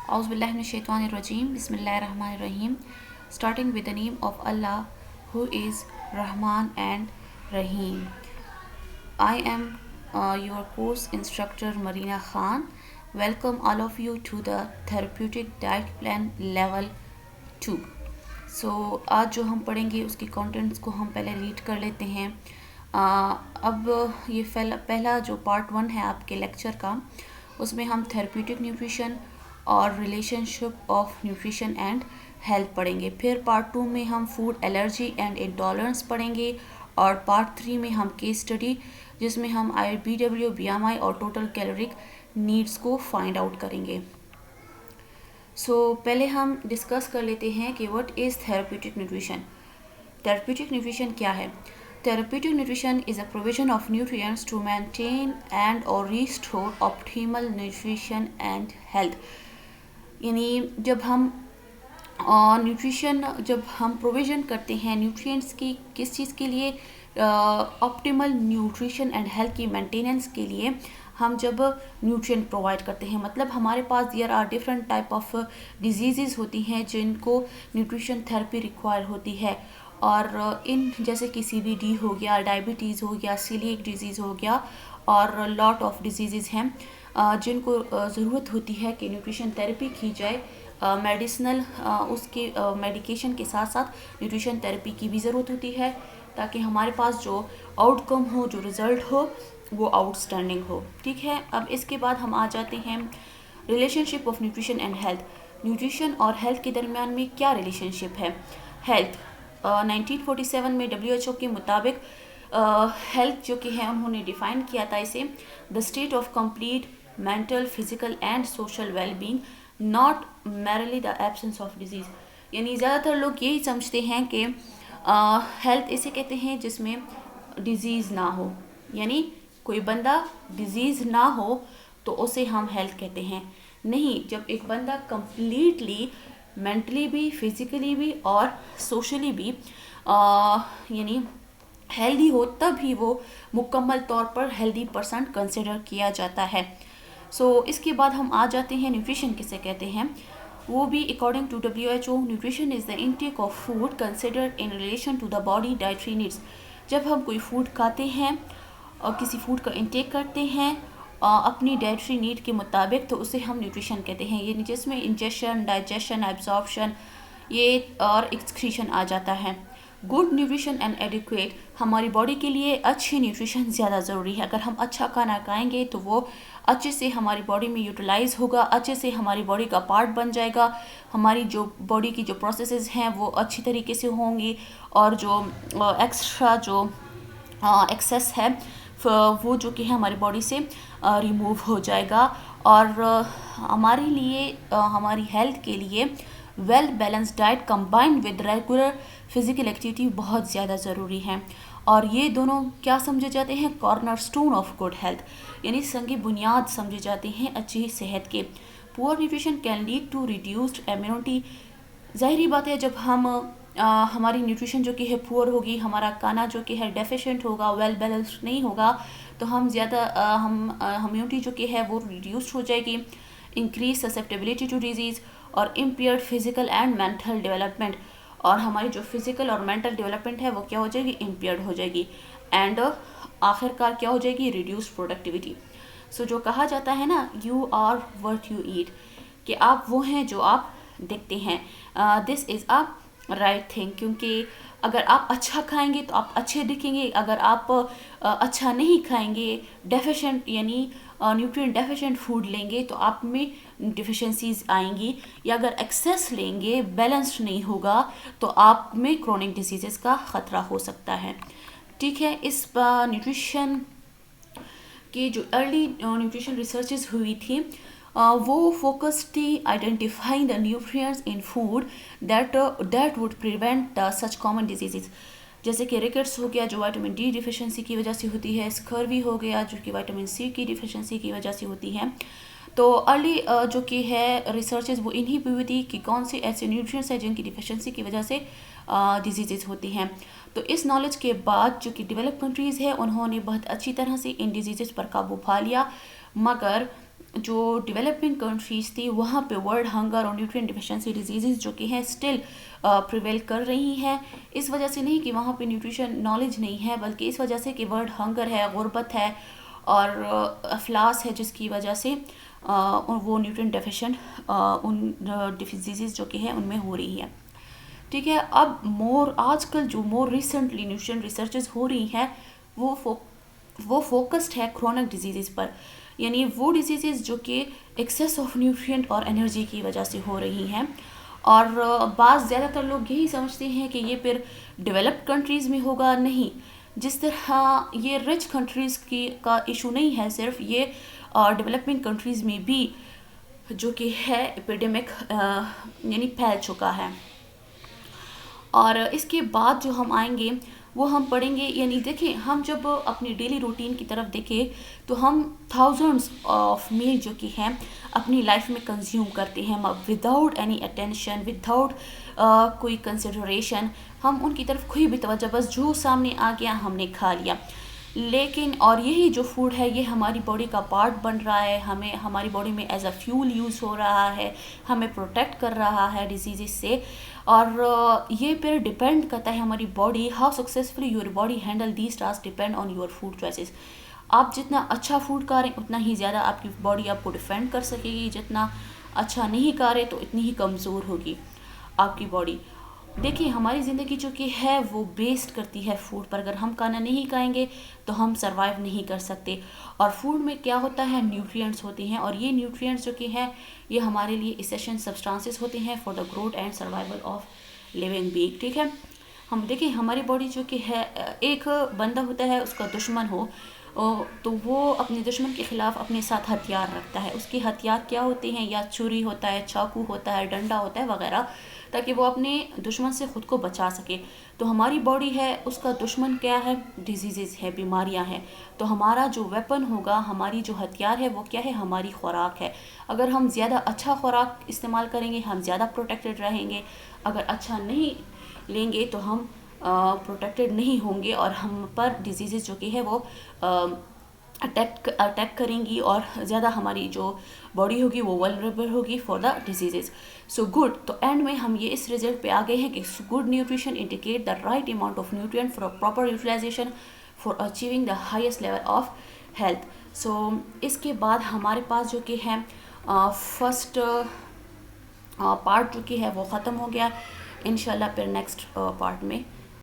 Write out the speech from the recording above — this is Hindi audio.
Auzubillahiminash-shaytanir-rajim. Bismillahir-Rahmanir-Rahim. Starting with the name of Allah, who is Rahman and Rahim. I am your course instructor Marina Khan. Welcome all of you to the Therapeutic Diet Plan Level 2. So आज जो हम पढ़ेंगे उसके कंटेंट्स को हम पहले रीड कर लेते हैं. अब ये पहला जो पार्ट 1 है आपके लेक्चर का, उसमें हम थेरेप्यूटिक न्यूट्रिशन और relationship of nutrition and health पढ़ेंगे. फिर पार्ट 2 में हम फूड एलर्जी एंड इंटॉलरेंस पढ़ेंगे और पार्ट 3 में हम केस स्टडी जिसमें हम IBW, BMI और टोटल कैलोरिक नीड्स को फाइंड आउट करेंगे. सो पहले हम डिस्कस कर लेते हैं कि what is therapeutic nutrition. Therapeutic nutrition क्या है? Therapeutic nutrition is a provision of nutrients to maintain and or restore optimal nutrition and health. यानी जब हम जब हम प्रोविज़न करते हैं न्यूट्रिएंट्स की किस चीज़ के लिए, ऑप्टिमल न्यूट्रिशन एंड हेल्थ की मेंटेनेंस के लिए हम जब न्यूट्रिएंट प्रोवाइड करते हैं, मतलब हमारे पास there are different type of disease होती हैं जिनको न्यूट्रिशन थेरेपी रिक्वायर होती है. और इन जैसे कि CBD हो गया, डायबिटीज़ हो गया, सीलिएक डिजीज़ हो गया और लॉट ऑफ डिजीज़ हैं जिनको ज़रूरत होती है कि न्यूट्रिशन थेरेपी की जाए. मेडिसिनल उसके मेडिकेशन के साथ साथ न्यूट्रिशन थेरेपी की भी ज़रूरत होती है ताकि हमारे पास जो आउटकम हो, जो रिज़ल्ट हो, वो आउटस्टैंडिंग हो. ठीक है. अब इसके बाद हम आ जाते हैं relationship of nutrition and health. Nutrition और हेल्थ के दरमियान में क्या रिलेशनशिप है? हेल्थ 1947 में WHO के मुताबिक हेल्थ जो कि है उन्होंने डिफ़ाइन किया था इसे the state of complete mental, physical and social wellbeing, not merely the absence of disease. यानी ज़्यादातर लोग यही समझते हैं कि हेल्थ इसे कहते हैं जिसमें डिजीज़ ना हो, यानी कोई बंदा डिजीज़ ना हो तो उसे हम हेल्थ कहते हैं. नहीं, जब एक बंदा कम्प्लीटली मेंटली भी, फिज़िकली भी और सोशली भी यानी हेल्दी हो तब ही वो मुकम्मल तौर पर हेल्दी पर्सन कंसिडर किया जाता है. सो इसके बाद हम आ जाते हैं न्यूट्रिशन किसे कहते हैं. वो भी according to WHO, nutrition is the intake of food considered in relation to the body dietary needs. जब हम कोई फूड खाते हैं और किसी फूड का इंटेक करते हैं अपनी डाइटरी नीड के मुताबिक, तो उसे हम न्यूट्रिशन कहते हैं. ये जिसमें इंजेशन, डाइजेशन, एब्जॉर्प्शन ये और एक्सक्रीशन आ जाता है. गुड न्यूट्रिशन एंड एडिक्वेट, हमारी बॉडी के लिए अच्छी न्यूट्रिशन ज़्यादा ज़रूरी है. अगर हम अच्छा खाना खाएंगे तो वो अच्छे से हमारी बॉडी में यूटिलाइज़ होगा, अच्छे से हमारी बॉडी का पार्ट बन जाएगा, हमारी जो बॉडी की जो प्रोसेसेस हैं वो अच्छी तरीके से होंगी और जो एक्स्ट्रा जो एक्सेस है वो जो कि है हमारी बॉडी से रिमूव हो जाएगा. और हमारे लिए हमारी हेल्थ के लिए well balanced diet combined with regular physical activity बहुत ज़्यादा ज़रूरी है. और ये दोनों क्या समझे जाते हैं? Cornerstone of good health, यानी संगी बुनियाद समझे जाते हैं अच्छी सेहत के. Poor nutrition can lead to reduced immunity. ज़ाहिरी बात है जब हम हमारी न्यूट्रिशन जो कि है पुअर होगी, हमारा खाना जो कि है डेफिशिएंट होगा, वेल बैलेंस्ड नहीं होगा, तो हम ज़्यादा हम इम्यूनिटी जो कि है वो रिड्यूस्ड हो जाएगी, इंक्रीज ससेप्टेबिलिटी टू डिजीज़ और impaired physical and mental development. और हमारी जो फिजिकल और मेंटल डेवलपमेंट है वो क्या हो जाएगी? इम्पेयर्ड हो जाएगी. एंड आखिरकार क्या हो जाएगी? Reduced productivity. सो जो कहा जाता है ना, you are what you eat, कि आप वो हैं जो आप देखते हैं. This is a right thing, क्योंकि अगर आप अच्छा खाएंगे तो आप अच्छे दिखेंगे. अगर आप अच्छा नहीं खाएंगे, डेफिशिएंट यानी न्यूट्रिएंट डेफिशिएंट फूड लेंगे तो आप में डिफिशेंसीज आएंगी. या अगर एक्सेस लेंगे, बैलेंस्ड नहीं होगा, तो आप में क्रोनिक डिजीज़ का ख़तरा हो सकता है. ठीक है. इस न्यूट्रिशन की जो अर्ली न्यूट्रिशन रिसर्चेज हुई थी वो फोकस थी identifying the nutrients in food that would prevent such common disease. जैसे कि रिकेट्स हो गया जो विटामिन D डिफिशेंसी की वजह से होती है, स्कर्वी हो गया जो कि विटामिन C की डिफिशेंसी की वजह से होती है. तो अर्ली जो कि है रिसर्चेस वो इन्हीं पे हुई थी कि कौन से ऐसे न्यूट्रिएंट्स हैं जिनकी डिफिशेंसी की वजह से डिजीज़ होती हैं। तो इस नॉलेज के बाद जो कि डेवलप कंट्रीज़ है उन्होंने बहुत अच्छी तरह से इन डिजीज़ पर काबू पा लिया, मगर जो डेवलपिंग कंट्रीज़ थी वहाँ पे वर्ल्ड हंगर और न्यूट्रिएंट डिफिशिएंसी डिजीज़ जो कि हैं स्टिल प्रिवेल कर रही हैं। इस वजह से नहीं कि वहाँ पे न्यूट्रिशन नॉलेज नहीं है, बल्कि इस वजह से कि वर्ल्ड हंगर है, गुर्बत है और अफलास है, जिसकी वजह से वो न्यूट्रिएंट डेफिशिएंट उन डिजीज़ जो कि है उनमें हो रही है। ठीक है, अब आजकल जो मोर रिसेंटली न्यूट्रिशन रिसर्चेस हो रही हैं वो फोकस्ड है क्रोनिक डिजीज़ पर, यानी वो डिजीज़ जो कि एक्सेस ऑफ न्यूट्रिएंट और एनर्जी की वजह से हो रही हैं। और ज़्यादातर लोग यही समझते हैं कि ये फिर डेवलप्ड कंट्रीज़ में होगा। नहीं, जिस तरह ये रिच कंट्रीज़ की का इशू नहीं है, सिर्फ ये डेवलपिंग कंट्रीज़ में भी जो कि है एपिडेमिक यानी फैल चुका है। और इसके बाद जो हम आएंगे वो हम पढ़ेंगे, यानी देखें हम जब अपनी डेली रूटीन की तरफ देखें तो हम थाउजेंड्स ऑफ मील जो कि हैं अपनी लाइफ में कंज्यूम करते हैं विदाउट एनी अटेंशन, विदाउट कोई कंसिडरेशन। हम उनकी तरफ कोई भी तवज्जो, बस जो सामने आ गया हमने खा लिया। लेकिन और यही जो फूड है ये हमारी बॉडी का पार्ट बन रहा है, हमें हमारी बॉडी में एज अ फ्यूल यूज़ हो रहा है, हमें प्रोटेक्ट कर रहा है डिजीज़ से। और ये फिर डिपेंड करता है हमारी body, how successfully your body handle these task depend on your food choices. आप जितना अच्छा फूड खा रहे हैं उतना ही ज़्यादा आपकी बॉडी आपको डिफेंड कर सकेगी, जितना अच्छा नहीं खा रहे तो इतनी ही कमज़ोर होगी आपकी बॉडी। देखिए हमारी ज़िंदगी जो कि है वो बेस्ड करती है फूड पर। अगर हम खाना नहीं खाएंगे तो हम सरवाइव नहीं कर सकते। और फूड में क्या होता है, न्यूट्रिएंट्स होते हैं, और ये न्यूट्रिएंट्स जो कि हैं ये हमारे लिए एसेंशियल सब्सटेंसेस होते हैं for the growth and survival of living being. ठीक है, हम देखें हमारी बॉडी जो कि है, एक बंदा होता है उसका दुश्मन हो तो वो अपने दुश्मन के ख़िलाफ़ अपने साथ हथियार रखता है। उसके हथियार क्या होते हैं, या छुरी होता है, चाकू होता है, डंडा होता है वगैरह, ताकि वो अपने दुश्मन से ख़ुद को बचा सके। तो हमारी बॉडी है उसका दुश्मन क्या है, डिजीज़ है, बीमारियां हैं। तो हमारा जो वेपन होगा, हमारी जो हथियार है वो क्या है, हमारी खुराक है। अगर हम ज़्यादा अच्छा खुराक इस्तेमाल करेंगे हम ज़्यादा प्रोटेक्टेड रहेंगे, अगर अच्छा नहीं लेंगे तो हम प्रोटेक्टेड नहीं होंगे और हम पर डिजीज़ जो कि है वो अटैक करेंगी और ज़्यादा हमारी जो बॉडी होगी वो वल्नरेबल होगी for the disease. So good, तो एंड में हम ये इस रिजल्ट पे आ गए हैं कि good nutrition indicate the right amount of nutrient for proper utilisation for achieving the highest level of health. So इसके बाद हमारे पास जो कि है फर्स्ट पार्ट जो कि है वो ख़त्म हो गया। इंशाल्लाह फिर नेक्स्ट पार्ट में